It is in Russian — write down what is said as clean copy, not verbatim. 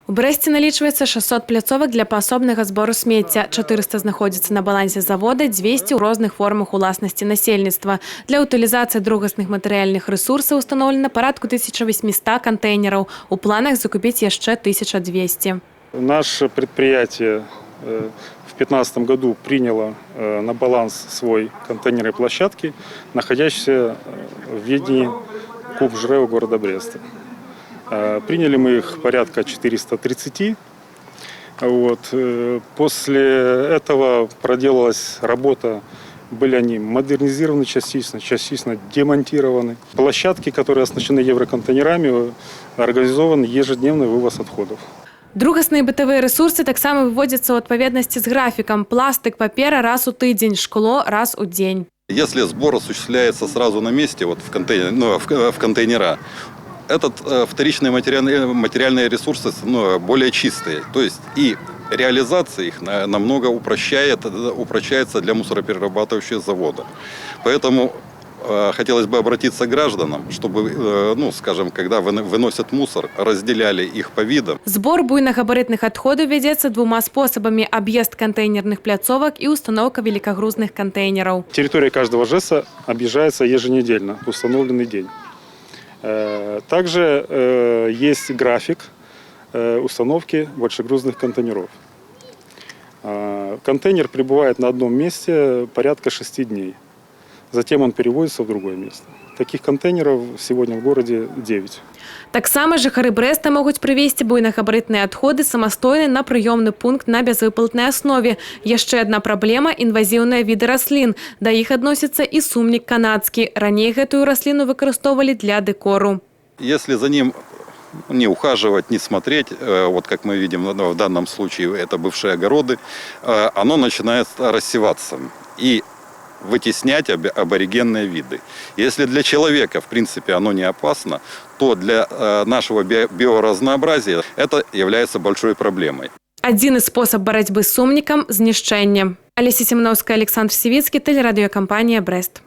У Брэсце налічваецца 600 пляцовак для паасобнага збору смецця. 400 знаходзяцца на балансе завода, 200 ў розных формах уласнасці насельніцтва. Для утылізацыі другасных матэрыяльных рэсурсаў установлена парадку 1800 контейнераў. У планах закупіць яшчэ 1200. Наше предприятие в 2015 году приняло на баланс свой контейнерной площадки, находящиеся в ведении КУП ЖРЭО города Бреста. Приняли мы их порядка 430. После этого проделалась работа. Были они модернизированы частично демонтированы. Площадки, которые оснащены евроконтейнерами, организован ежедневный вывоз отходов. Другасныя бытавыя рэсурсы таксама выводзяцца ў адпаведнасці з графікам. Пластик, папера раз у тыдзень, шкло раз у дзень. Если сбор осуществляется сразу на месте, в контейнера, вторичные материальные ресурсы более чистые. То есть и реализация их намного упрощается для мусороперерабатывающего завода. Поэтому хотелось бы обратиться к гражданам, чтобы, когда выносят мусор, разделяли их по видам. Сбор буйнагабарытных отходов ведется двумя способами: объезд контейнерных пляцовок и установка великогрузных контейнеров. Территория каждого ЖЭСа объезжается еженедельно в установленный день. Также есть график установки большегрузных контейнеров. Контейнер пребывает на одном месте порядка 6 дней. Затем он переводится в другое место. Таких контейнеров сегодня в городе 9. Таксама жыхары Брэста могуць прывезці буйнагабарытныя адходы самастойна на прыёмны пункт на безвыплатнай аснове. Яшчэ одна праблема – інвазіўныя віды раслін. Да іх адносіцца і сумнік канадскі. Раней гэтую расліну выкарыстоўвалі для дэкору. Если за ним не ухаживать, не смотреть, как мы видим в данном случае, это бывшие огороды, оно начинает рассеваться и вытеснять аборигенные виды. Если для человека, в принципе, оно не опасно, то для нашего биоразнообразия это является большой проблемой. Один способ борьбы с сумником – знішчэнне. Олеся Семеновская, Александр Сивицкий, телерадиокомпания «Брест».